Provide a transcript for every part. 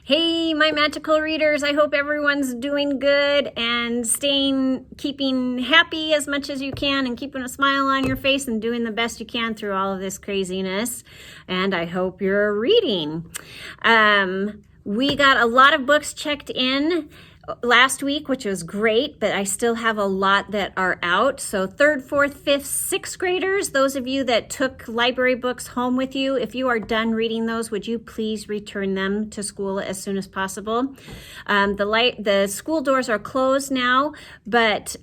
Hey, my magical readers, I hope everyone's doing good and keeping happy as much as you can and keeping a smile on your face and doing the best you can through all of this craziness. And I hope you're reading. We got a lot of books checked in last week, which was great, but I still have a lot that are out. So 3rd, 4th, 5th, 6th graders, those of you that took library books home with you, if you are done reading those, would you please return them to school as soon as possible? The school doors are closed now, but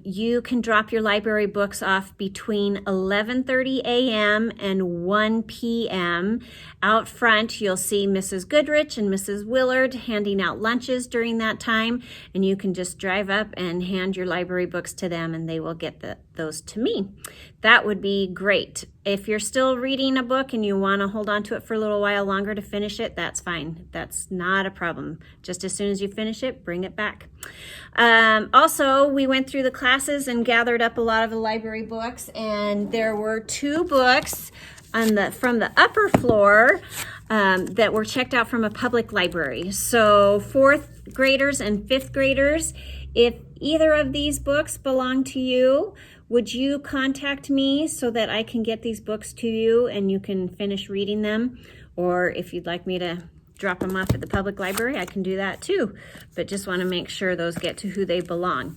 you can drop your library books off between 11:30 a.m. and 1 p.m. Out front, you'll see Mrs. Goodrich and Mrs. Willard handing out lunches during that time. And you can just drive up and hand your library books to them and they will get those to me. That would be great. If you're still reading a book and you want to hold on to it for a little while longer to finish it, that's fine. That's not a problem. Just as soon as you finish it, bring it back. Also, we went through the classes and gathered up a lot of the library books, and there were 2 books from the upper floor that were checked out from a public library. So 4th graders and 5th graders, if either of these books belong to you, would you contact me so that I can get these books to you and you can finish reading them? Or if you'd like me to drop them off at the public library, I can do that too. But just want to make sure those get to who they belong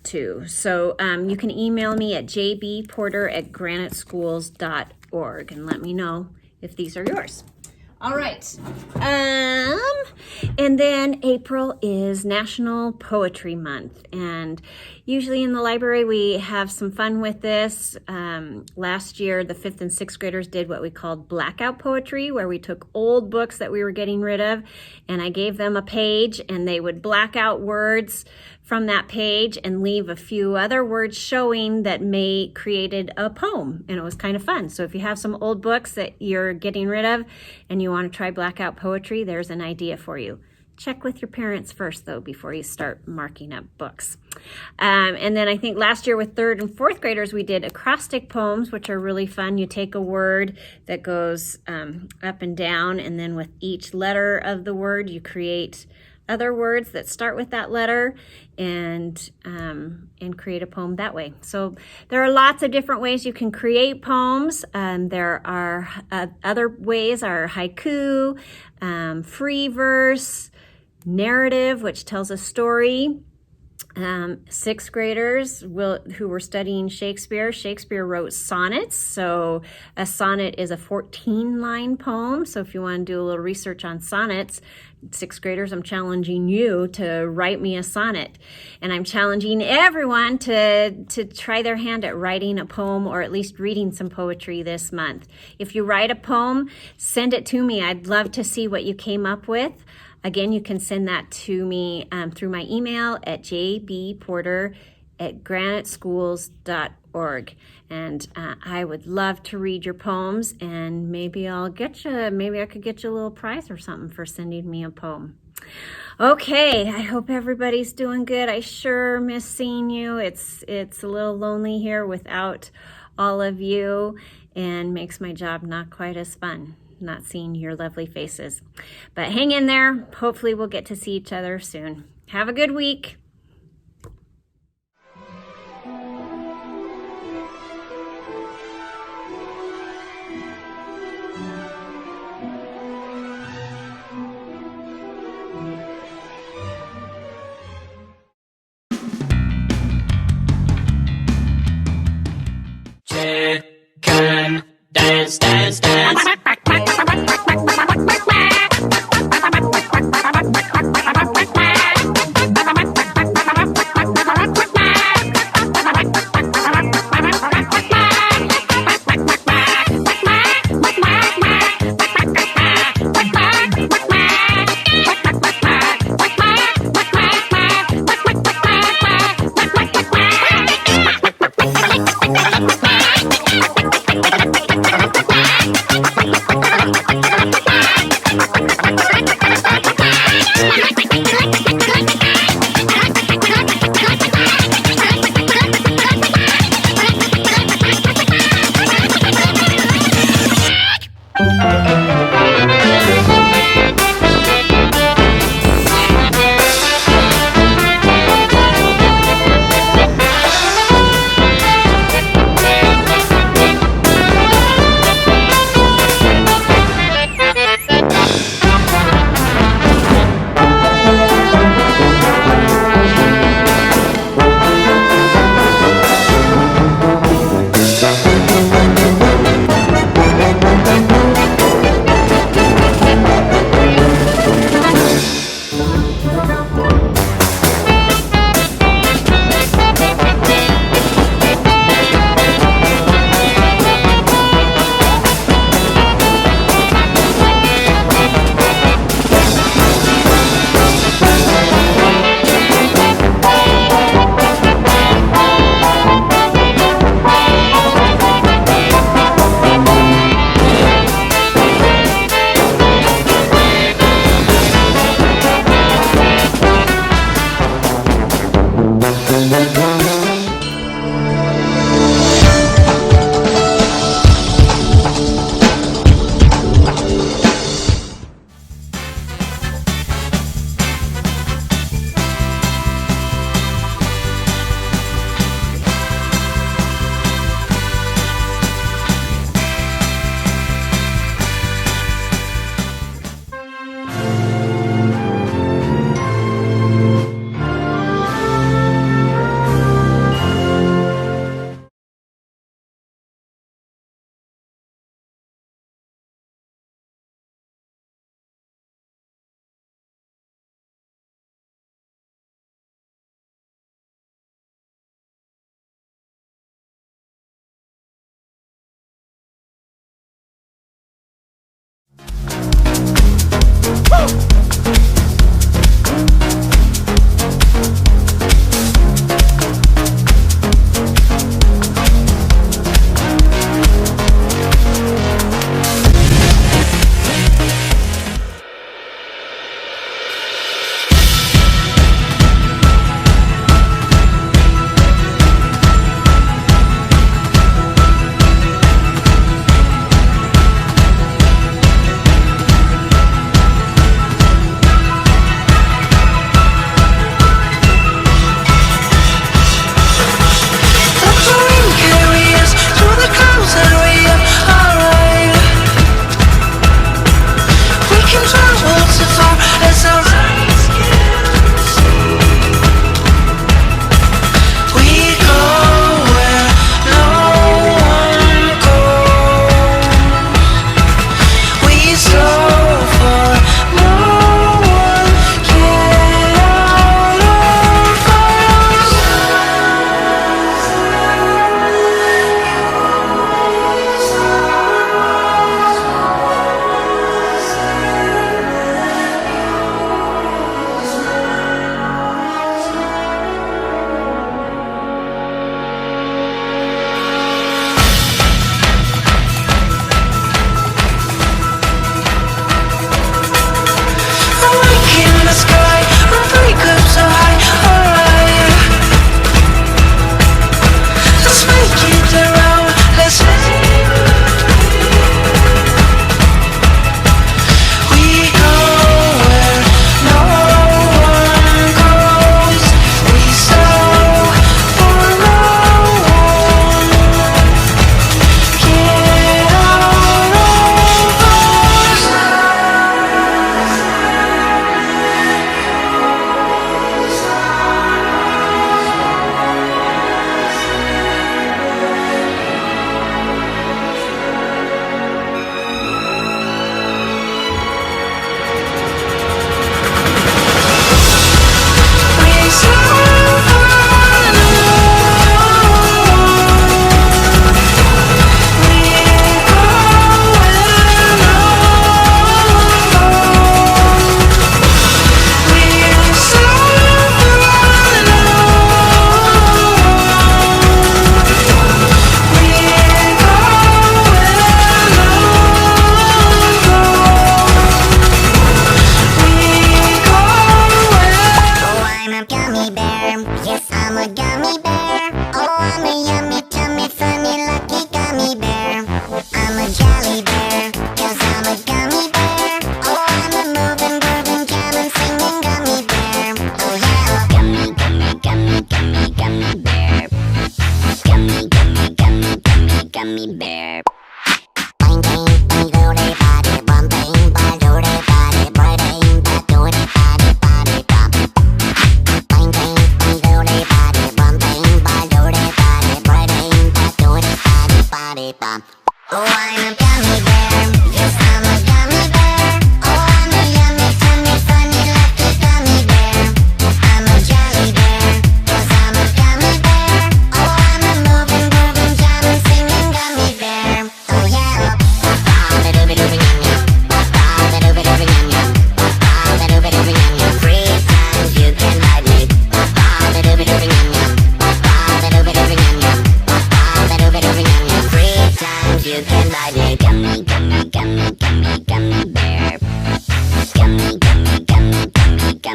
to. So you can email me at jbporter@graniteschools.org and let me know if these are yours. All right. And then April is National Poetry Month. And usually in the library, we have some fun with this. Last year, the 5th and 6th graders did what we called blackout poetry, where we took old books that we were getting rid of, and I gave them a page, and they would black out words from that page and leave a few other words showing that created a poem, and it was kind of fun. So if you have some old books that you're getting rid of and you want to try blackout poetry, there's an idea for you. Check with your parents first, though, before you start marking up books. And then I think last year with 3rd and 4th graders, we did acrostic poems, which are really fun. You take a word that goes up and down, and then with each letter of the word, you create other words that start with that letter and create a poem that way. So there are lots of different ways you can create poems. There are other ways are haiku, free verse, narrative, which tells a story. 6th graders who were studying Shakespeare wrote sonnets. So a sonnet is a 14-line poem. So if you want to do a little research on sonnets, 6th graders, I'm challenging you to write me a sonnet. And I'm challenging everyone to try their hand at writing a poem or at least reading some poetry this month. If you write a poem, send it to me. I'd love to see what you came up with. Again, you can send that to me through my email at jbporter@graniteschools.org. And I would love to read your poems, and maybe I could get you a little prize or something for sending me a poem. Okay, I hope everybody's doing good. I sure miss seeing you. It's a little lonely here without all of you, and makes my job not quite as fun, not seeing your lovely faces. But hang in there. Hopefully we'll get to see each other soon. Have a good week. Chicken dance, dance, dance.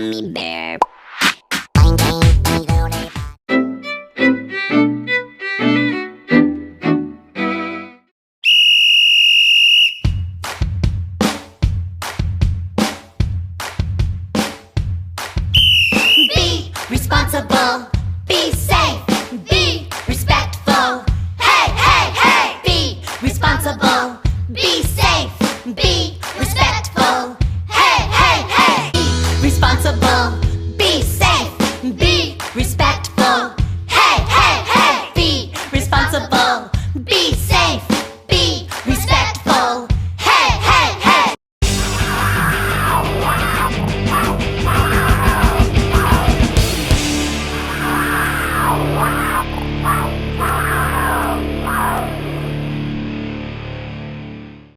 gummy bear. Be responsible, be safe, be respectful. Hey, hey, hey! Be responsible, be safe, be respectful.